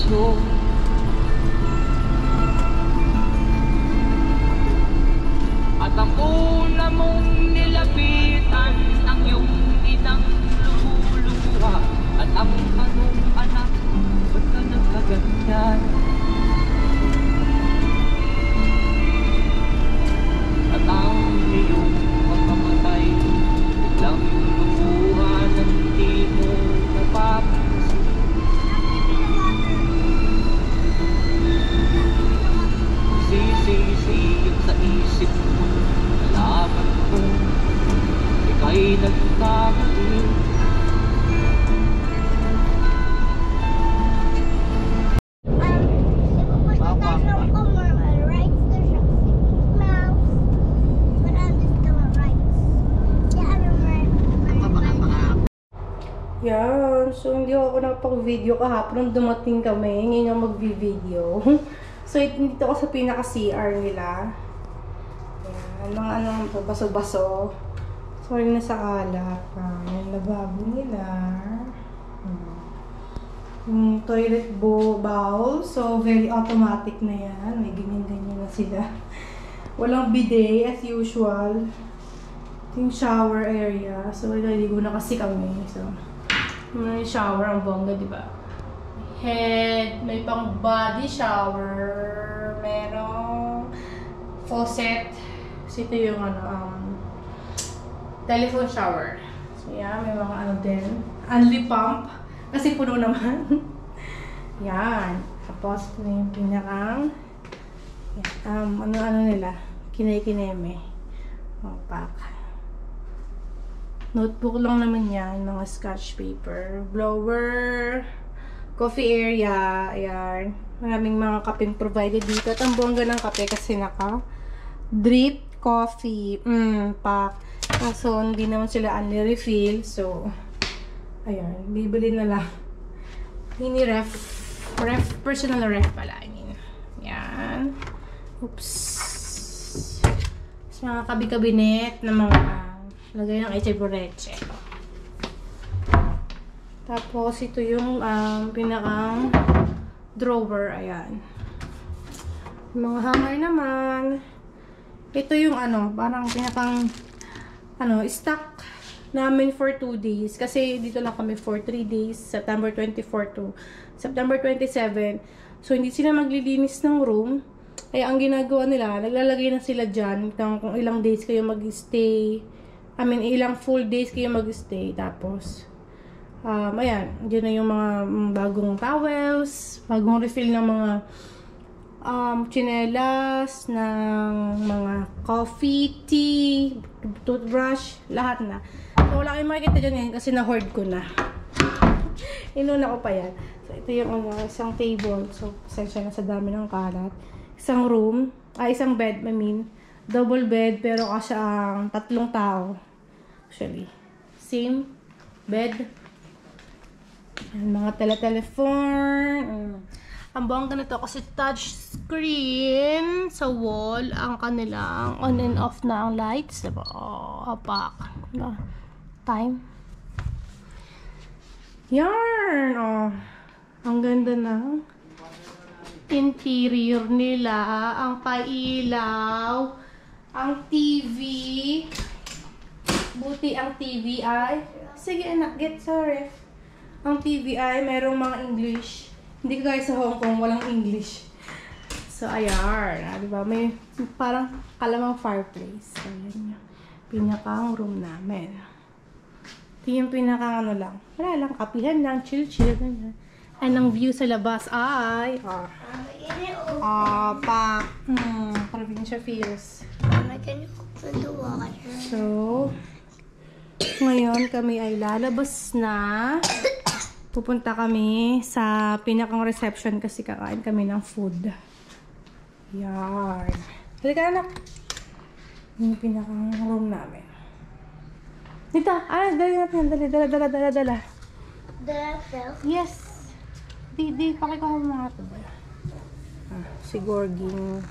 puso. At ang una mong nilapitan ang iyong inang lumuluha. At ang tanong, anak, ba't ka nagkaganyan? At ang iyong pagkamatay biglang lumuha ng di mo napapansin. Sisiyong sa isip mo, nalaman mo ika'y nagkamali. Yan. So, hindi ako nakapag-video kahapon nung dumating kami. Ngayon yung mag-video. So, dito ako sa pinaka-CR nila. Yan. Mga anong baso-baso. Sorry na sa kalat. Yung lababo nila. Yung toilet bowl. So, very automatic na yan. May ganyan-ganyan na sila. Walang bidet as usual. Ito yung shower area. So, naligo na kasi kami. So, may shower ang bongga, di ba? Head, may pang body shower, merong faucet. So, ito yung telephone shower. So, yan, may mga ano din. Only pump. Kasi puno naman. Yan. Tapos, ito yung pinakang ano nila. Kinay-kineme. Pack. Notebook lang naman yan, mga scratch paper, blower, coffee area, ayan. Maraming mga kapeng provided dito. At ang bongga ng kape kasi drip coffee, pack. Kaso hindi naman sila only refill, so, ayan, bibili na lang. Mini ref, personal ref pala, I mean. Ayan. Oops. So, mga kabi-kabinet na mga lagay ng echeborreche. Tapos, ito yung pinakang drawer. Ayan. Mga hanger naman. Ito yung parang pinakang stock namin for 2 days. Kasi dito lang kami for 3 days. September 24 to September 27. So, hindi sila maglilinis ng room. Kaya ang ginagawa nila, naglalagay na sila dyan kung ilang days kayo mag-stay. Ilang full days kayo mag-stay. Tapos, ayan, dyan na yung mga bagong towels, bagong refill ng mga chinelas, ng mga coffee, tea, toothbrush, lahat na. So, wala kayong makikita dyan ngayon kasi na-hoard ko na. Inuna ko pa yan. So, ito yung isang table. So, pasensya na sa dami ng kalat. Isang room, isang bed, double bed, pero kasi ang 3 tao. Actually, same bed. Yan, mga telephone. Ang bongga nito kasi touch screen sa wall. Ang kanilang on and off na ang lights. Diba? Apak. Time. Yarn! Ang ganda na. Interior nila. Ang pailaw. Ang TV. Buti ang TV ay... Sige anak, get sorry. Ang TV ay merong mga English. Hindi ka guys sa Hong Kong, walang English. So, ayan. Diba? May parang kalamang fireplace. So, yan yung pinakang room namin. Ito yung pinakang lang. Wala lang, kapihan lang, chill-chill. And ang view sa labas ay... provincial feels. Mama, can you open the water? So, ngayon kami ay lalabas na. Pupunta kami sa pinakang reception kasi kakain kami ng food. Yan. Halika anak. Yung pinakang room namin. Dito. Dali natin. Dala. The self? Yes. Di. Pakikaw mo nga ito ba? Si Gorging.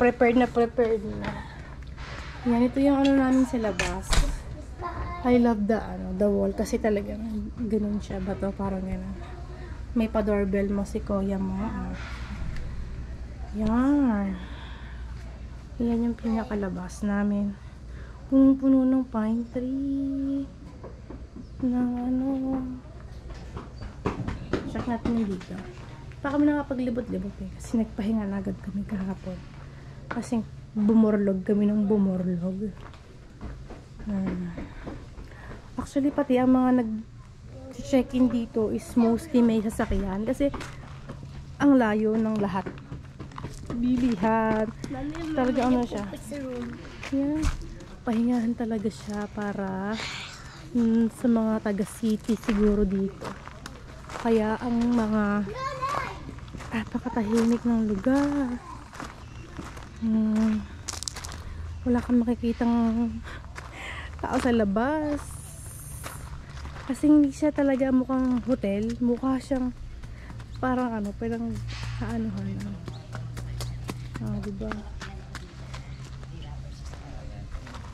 Prepared na. Yan. Ito yung namin sa labas. I love the wall kasi talagang ganun siya. Bato parang ganun. may pa-doorbell mo si kuya mo. Yan. Yan yung pinakalabas namin. Punong-puno ng pine tree. Ng ano. Check natin yung dito. Pa kami nakapaglibot-libot eh. Kasi nagpahinga na agad kami kahapon. Kasi bumurlog kami ng bumurlog. Actually, pati ang mga nag-check-in dito is mostly may sasakyan. Kasi ang layo ng lahat. Bilihan. Talaga ano siya. Yan. Pahingahan talaga siya para sa mga taga-city siguro dito. Kaya ang mga napakatahimik ng lugar. Wala kang makikitang tao sa labas. Kasi hindi siya talaga mukhang hotel. Mukha siyang parang ano, parang kaanuhan. Diba?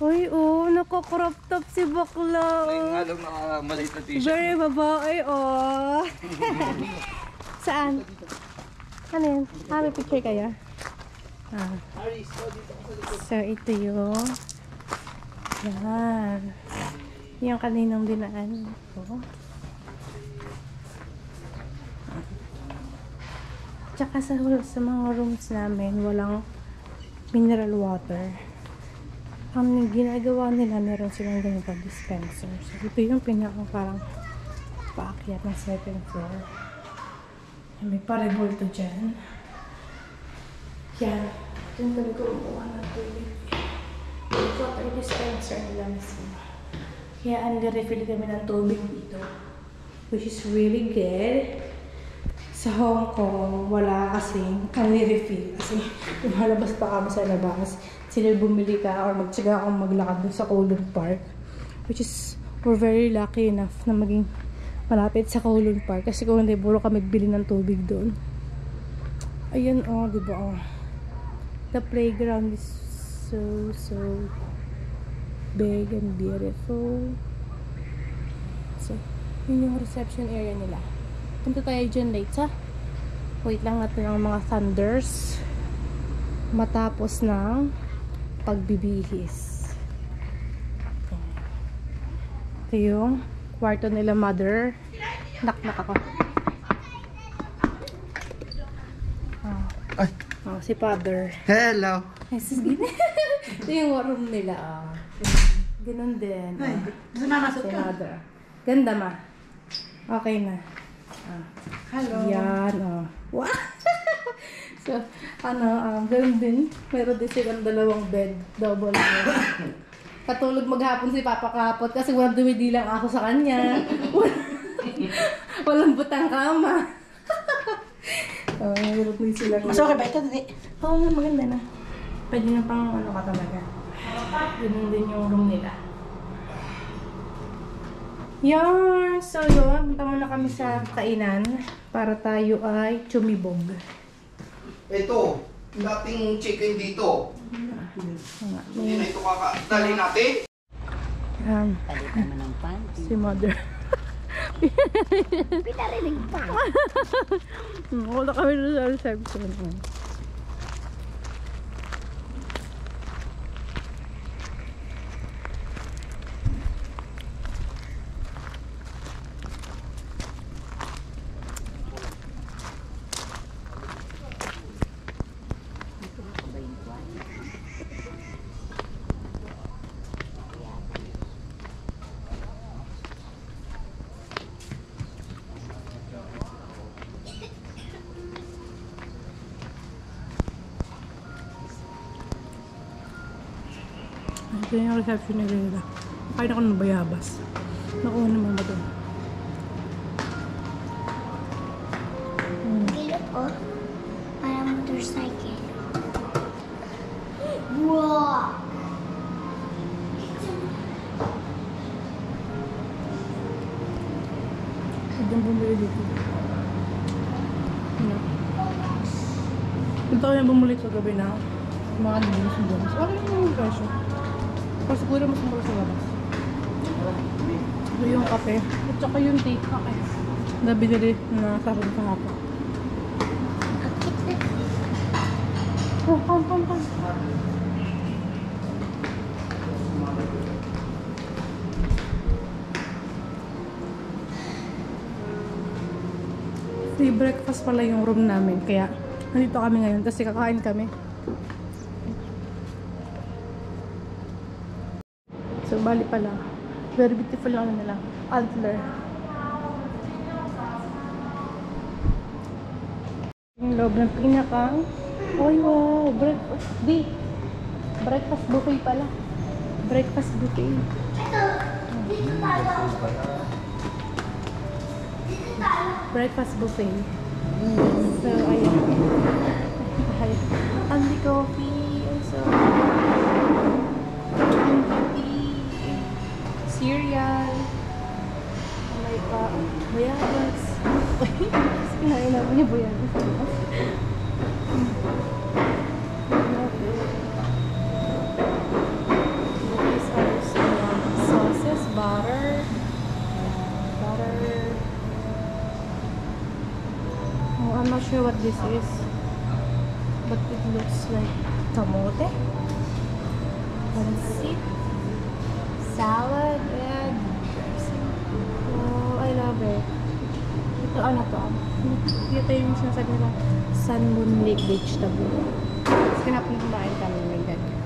Uy, nako-crop top si bakla. Ay, nga lang maliit na t-shirt. Very babae, Saan? Ano yun? May picture kaya? So, ito yung yan. Yung kaninang dinaan ko. Tsaka sa mga rooms namin, walang mineral water. Ang ginagawa nila, meron silang ganito dispenser. So, ito yung parang paakyat ng second floor. May parevolto dyan. Yan. Diyan talaga umuha ng tubig. Water dispenser nila mismo. Kaya refill kami ng tubig dito. Which is really good. Sa Hong Kong, wala kasing refill. Kasi lumalabas pa kami sa labas. Sila bumili ka or magtsaga akong maglakad dun sa Kowloon Park. Which is, we're very lucky enough na maging malapit sa Kowloon Park. Kasi kung hindi, puro kami bili ng tubig doon. Ayan, diba, The playground is so big and beautiful. So, yun yung reception area nila. Punta tayo dyan later. Wait lang natin ang mga thunders. Matapos ng pagbibihis. Ito yung kwarto nila mother. Knock ako. Si father. Hello. Ay, sis, ito yung room nila. Ganun din. Si mother. Ganda ma. Okay na. Hello. Yan, Wow! So, ganun din. Meron din silang dalawang bed. Double bed. Katulog maghapon si Papa kahapon kasi walang dumidilang ako sa kanya. Walang butang kama. Meron din silang... Mas okay ba ito? Oo, maganda na. Pwede na pang ka talaga. Ganun din yung room nila. Yan! So yun, punta muna kami sa kainan para tayo ay chumibog. Ito, dating chicken dito. Hindi na ito kakadali natin. Palit naman ng panty. Si mother. Pinarinig pa. Wala kami sa reception. Ito yung reception nila. Kain ako ng bayabas. Nakuha naman ba ito? Gila po. Parang motorcycle. Wow! Huwag yung bumili dito. Punta ko yung bumuli sa gabi na mga nilin sa labas. Okay naman yung presyo. Pero siguro mas mura sa labas. Ito yung kape. At saka yung tea. Okay. Nabili na sabon kahapon. Oh, come. Free breakfast pala yung room namin. Kaya, nandito kami ngayon. Kasi kakain kami. So, bali pala. Very beautiful yung ano nila. Adler. Yung loob ng pinakang. Oy, wow. Breakfast. Breakfast buffet pala. Breakfast buffet. Breakfast buffet. So, ayan. Andy coffee. Also, tea. Cereal. May pa. Buyagas. Kinain naman yung buyagas. These are some sauces, butter. Oh, I'm not sure what this is, but it looks like kamote, pancit, salad, and dressing. Oh, I love it. Ito ano to? Ito yung sinasabi nila Sunmoon Lake vegetable. Tapos kinapon kumain kami may ganyan.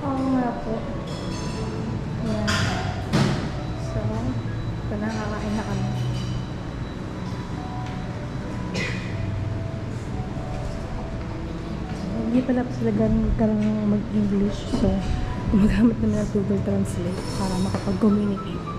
Oo nga po. Ayan. So, ito na, kakain na kami. Hindi pala po sila ganun mag-English. So, gumagamit naman ng Google Translate para makapag-communicate.